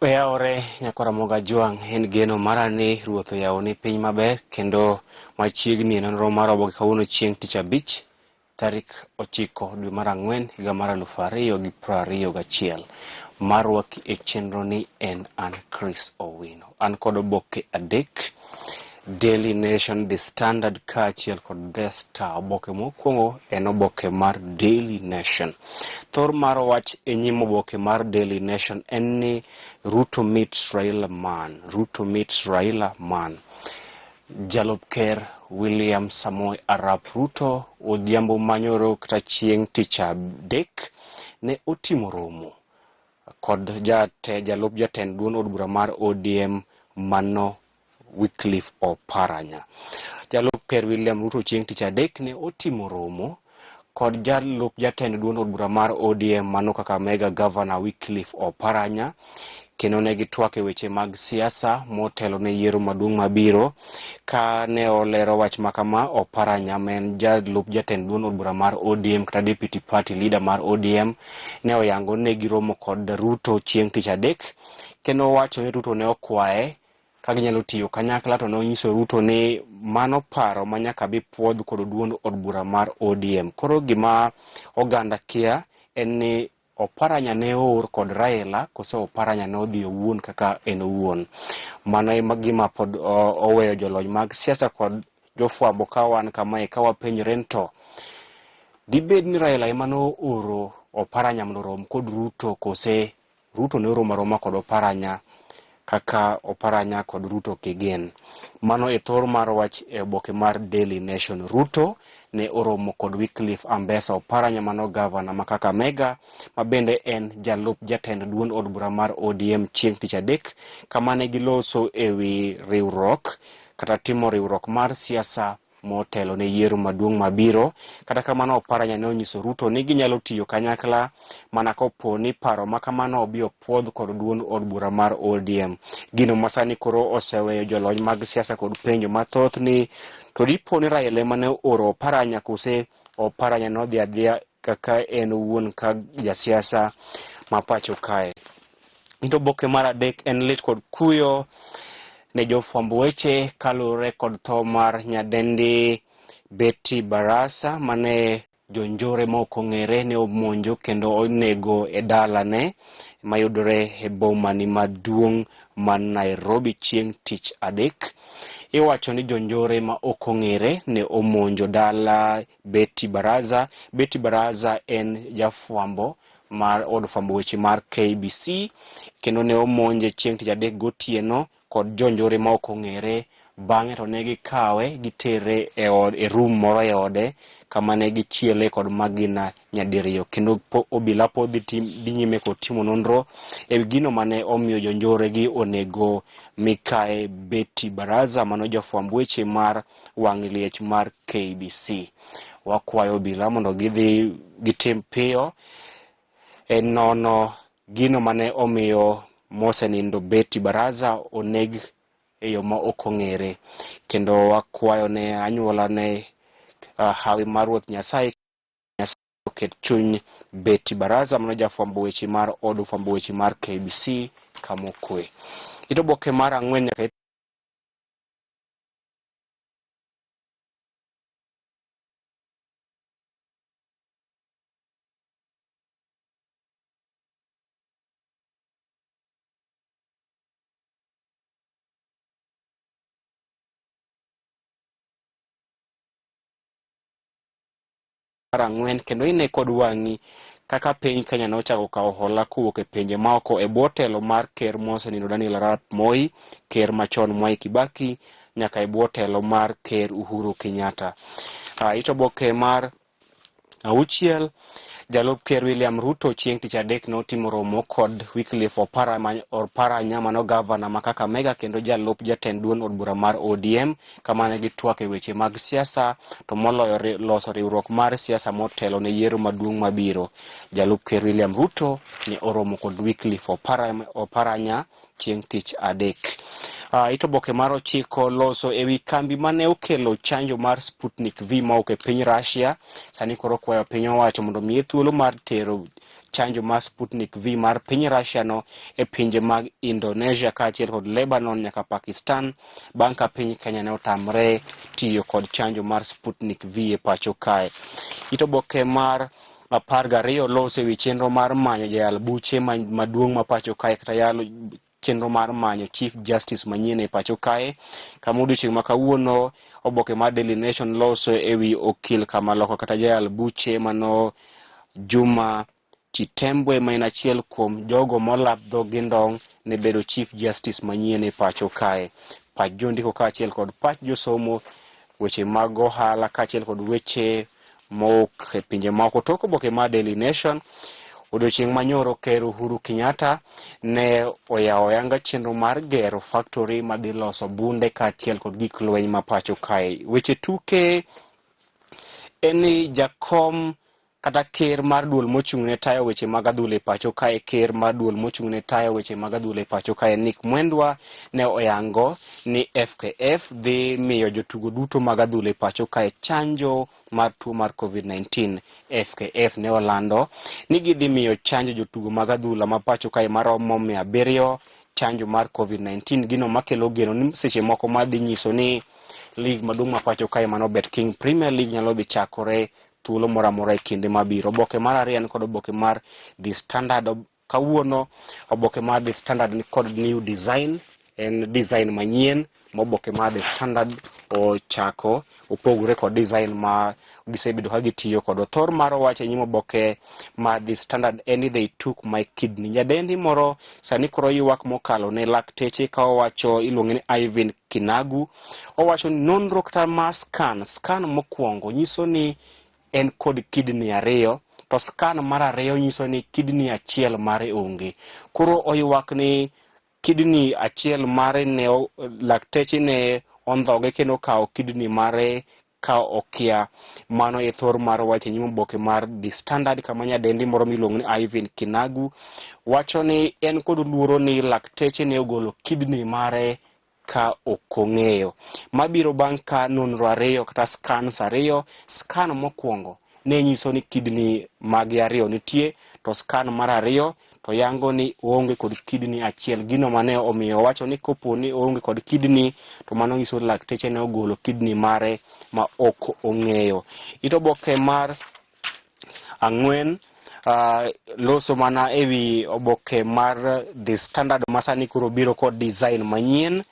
Oyaore nyakora moga juang en geno marani ruoth oyawoni piny maber kendo machiegni nonro mar oboke kawuono chieng' tich abich tarik 9 dwe mar ang'wen higa mar 2021. Marwaki e chenro ni en an Chris Owino. An kod oboke adek: Daily Nation, The Standard kaachiel kod The Star. Oboke mokwongo en oboke mar Daily Nation. Thor mar wach e nyim oboke mar Daily Nation en ni Ruto meets Raila man. Ruto meets Raila man. Jalup Ker William Samoei Arap Ruto odhiambo manyoro kata chieng' tich adek ne otimo romo kod jalup jatend duond od bura mar ODM mano Wycliffe Oparanya. Jalup Ker William Ruto chieng' tich adek ne otimo romo kod jalup jatend duond od bura mar ODM mano Kakamega Governor Wycliffe Oparanya, kendo ne gitwak e weche mag siasa motelo ne yiero maduong' mabiro. Ka ne olero wach makama, Oparanya men jalup jatend duond od bura mar ODM kata deputy party leader mar ODM ne oyango ne giromo kod Ruto chieng' tich adek, kendo wacho ni Ruto ne okwaye ka ginyalo tiyo kanyakla, to nonyiso Ruto ni mano paro manyaka bi puodh kod duond od bura mar ODM. Koro gima oganda kia en ni Oparanya ne oor kod Raila kose Oparanya ne odhi owuon kaka en owuon. Mano ema gima pod oweyo jolony mag siasa kod jofwambo ka wan kamae ka wapenjore to dibed ni Raila ema no oro Oparanya mondo rom kod Ruto kose Ruto ne oromo aroma kod Oparanya kaka Oparanya kod Ruto kigen. Mano e thor mar wach e oboke mar Daily Nation. Ruto ne oromo kod Wycliffe Ambesa Oparanya mano gavana ma Kakamega, ma bende en jalup jatend duond od bura mar ODM chieng' tich adek, kama ne giloso ewi riwruok kata timo riwruok mar siasa motelo ne yiero maduong' mabiro. Kata kamano Oparanya ne onyiso Ruto ni ginyalo tiyo kanyakla mana kopo ni paro makamano obiyo puodh kod duond od bura mar ODM. Gino masani koro oseweyo jolony mag siasa kod penjo mathoth ni to dipo ni Raila ema ne oro Oparanya kose Oparanya nodhi adhiya kaka en owuon ka jasiasa ma pacho kae. Into oboke mar adek en lit kod kuyo ne jofwamb weche kalure kod tho mar nyadendi Betty Barasa mane jonjore ma ok ong'ere ne omonjo kendo onego e dalane mayudore e bomani maduong' man Nairobi chieng' tich adek. Iwacho ni jonjore ma ok ong'ere ne omonjo dala Betty Barasa. Betty Barasa en jafwambo mar od fwambo weche mar KBC, kendo ne omonje chieng' tich adek gotieno kod jonjore ma ok ong'ere. Bang'e to ne gikawe gitere e room moro e ode kama ne gichiele kod magina nyadiriyo, kendo obila pod dhi nyime kod timo nonro e gino mane omiyo jonjore gi onego mikae Betty Barasa mano jafwamb weche mar wang' liech mar KBC. Wakwayo obila mondo gidhi gitim piyo e nono gino mane omiyo mosenindo Betty Barasa oneg e yo ma ok ong'ere, kendo wakwayo ne anyuola ne hawi mar Ruoth Nyasaye oket chuny Betty Barasa mano jafwambo weche mar od fwambo weche mar KBC kamokwe. Ito oboke mar ang'wen nyaka ang'wen kendo ine kod wang'i kaka piny Kenya nochako kawo hola kowuok e pinje maoko e bwo telo mar ker mosenindo Daniel Arap Moi, ker machon Mwai Kibaki, nyaka e bwo telo mar ker Uhuru Kenyatta. Ito oboke mar auchiel, jalup ker William Ruto chieng' tich adek notimo romo kod Wycliffe Oparanya mano gavana ma Kakamega kendo jalup jatend duond od bura mar ODM, kama ne gitwak e weche mag siasa to moloyo loso riwruok mar siasa motelo ne yiero maduong' mabiro. Jalup ker William Ruto ne oromo kod Wycliffe Oparanya chieng' tich adek. Ito oboke mar 9 loso ewi kambi mane okelo chanjo mar Sputnik V ma ok e piny Russia. Sani koro kwayo piny owacho mondo miye thuolo mar tero chanjo mar Sputnik V mar piny Russia no e pinje mag Indonesia kaachiel kod Lebanon nyaka Pakistan, bang' ka piny Kenya ne otamre tiyo kod chanjo mar Sputnik V e pacho kae. Oboke mar 12 lose wi chenro mar manyo jayal buche maduong' ma pacho kae kata yalo chenro mar manyo Chief Justice manyien e pacho kae. Kama odiochieng' ma kawuono oboke mar Daily Nation loso ewi okil Kamaloko kata jayal buche mano Juma Chitembwe ma en achiel kuom jogo molap dho gi ndong' ne bedo Chief Justice manyien e pacho kae. Pach jondiko kaachiel kod pach josomo, weche mag ohala kaachiel kod weche mok e pinje moko. Tok oboke mar Daily Nation, odiochieng' manyoro ker Uhuru Kenyatta ne oyawo yanga chenro mar gero factory madhi loso bunde kaachiel kod gik lweny ma pacho kae. Weche tuke en ni jakom kata ker mar duol mochung' ne tayo weche mag adhula e pacho kae, ker mar duol mochung' ne tayo weche mag adhula e pacho kae Nick Mwendwa ne oyango ni FKF dhi miyo jotugo duto mag adhula e pacho kae chanjo mar tuo mar COVID-19. FKF ne olando ni gidhi miyo chanjo jotugo mag adhula ma pacho kae maromo 700 chanjo mar COVID-19, gino makelo geno ni seche moko madhi nyiso ni lig maduong' ma pacho kae mano Bet King Premier League nyalo dhi chakore thuolo moro amora e kinde mabiro. Oboke mar ariyo kod oboke mar The Standard kawuono. Oboke mar The Standard ni kod new design, en design manyien moboke mar The Standard ochako opogore kod design ma gisebedo ka gitiyo kod. Othor mar wache nyimo oboke mar The Standard en ni they took my kidney. Nyadendi moro sani koro ywak mokalo ne lakteche ka owacho iluonge ni Ivan Kinagu, owacho ni nonro kata mar scan mokwongo nyiso ni en kod kidney ariyo, to scan mar ariyo nyiso ni kidney achiel mare onge. Koro oywak ni kidney achiel mare ne lakteche ne ondhoge kendo kawo kidney mare ka okia. Mano e thor mar wache nyimo oboke mar The Standard, kama nyadendi moro miluongo ni Ivan Kinagu wacho ni en kod luoro ni lakteche ne ogolo kidney mare ka okong'eyo. Mabiro bang' ka nonro ariyo kata scans ariyo, scan mokwongo ne nyiso ni kidney mag ariyo nitie, to scan mar ariyo to yango ni oonge kod kidney achiel. Gino mane omiyo wacho ni kopo ni oonge kod kidney to mano nyiso ni lakteche ne ogolo kidney mare ma ok ong'eyo. Oboke mar 4 loso mana ewi oboke mar The Standard masani kuro biro kod design manyien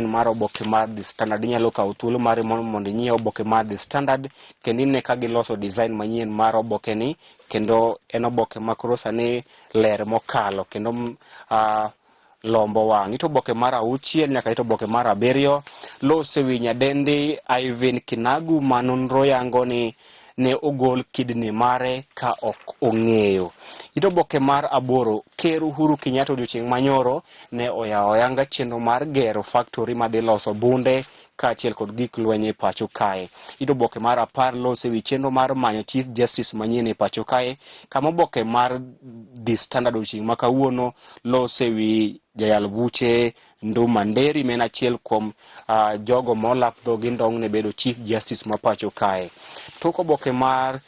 mar oboke mar The Standard. Inyalo kawo thuolo mare mondo inyiew oboke mar The Standard kendo ine ka giloso design manyien mar oboke ni, kendo en oboke ma koro sani ler mokalo kendo lombo wang'. Oboke mar 6 nyaka oboke mar 7 lose wi nyadendi Ivan Kinagu ma nonro yango ni ne ogol kidney mare ka ok ong'eyo. Oboke mar 8 ker Uhuru Kenyatta odiochieng' manyoro ne oyawo yanga chenro mar gero factory madhi loso bunde kaachiel kod gik lweny e pacho kae. Oboke mar 10 lose wi chenro mar manyo Chief Justice manyien e pacho kae, kama oboke mar The Standard odiochieng' ma kawuono lose wi jayal buche Nduma Nderi men achiel kuom jogo molap dho gi ndong' ne bedo Chief Justice ma pacho kae. Tok oboke mar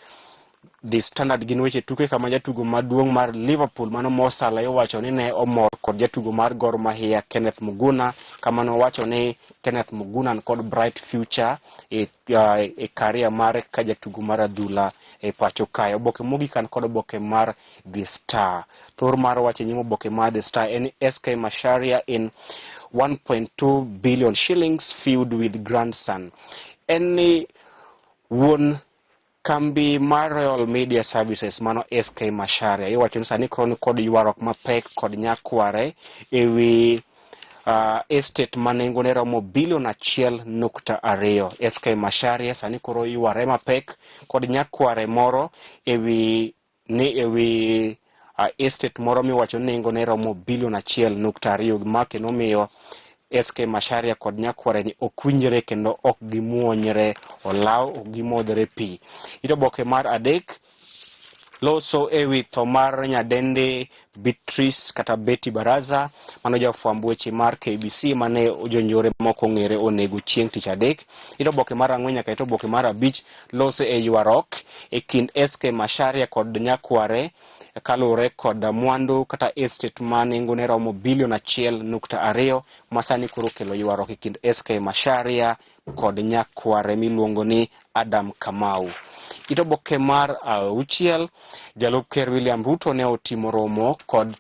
The Standard gin weche tuke, kama jatugo maduong' mar Liverpool mano Mo Salah owacho ni ne omor kod jatugo mar Gor Mahia Kenneth Muguna, kama no wacho ni Kenneth Muguna kod bright future e career mare ka jatugo mar adhula e pacho kae. Oboke mogik kod oboke mar The Star. Thor mar wache nyimo oboke mar The Star en SK Macharia in 1.2 billion shillings feud with grandson. En ni wuon kambi mar Royal Media Services mano SK Macharia iwacho ni sani koro kod ywarok mapek kod nyakware ewi estate manengo ne romo bilion 1.2. SK Macharia sani koro yware mapek kod nyakware moro ewi estate moro miwacho nengo ne romo bilion 1.2, ma kendo miyo SK Macharia kod nyakware ni okwinjre kendo ok gimuonyre olaw, ok gimodre pi. Oboke mar 3 loso ewi tho mar nyadendi Beatrice kata Betty Baraza, mano jafwamb weche mar KBC mane jonjore moko ng'ere onego chieng' tich adek. Oboke mar 4 nyaka oboke mar 5 lose e ywarok e kind SK Macharia kod nyakware kalure kod mwandu kata estate manengone romo bilion 1.2 masani koro kelo ywaruok e kind SK Macharia kod nyakware miluongo ni Adam Kamau. It oboke mar auchiel, Jalup Ker William Ruto ne otimo romo kod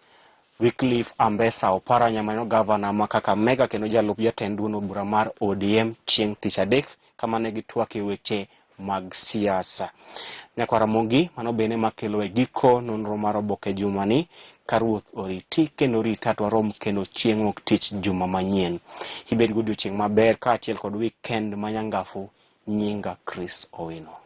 Wycliffe Ambassa Oparanya mano gavana ma Kakamega kendo jalup jatend duond bura mar ODM chieng' tich adek kama ne gitwak e weche mag siasa. Nyakwara mogi mano bene makelo e giko nonro mar oboke jumani ka ruoth oriti kendo rita to rom kendo chieng' wuok tich juma manyien. Ibed godiochieng' maber kaachiel kod weekend manyangafu. Nyinga Chris Owino.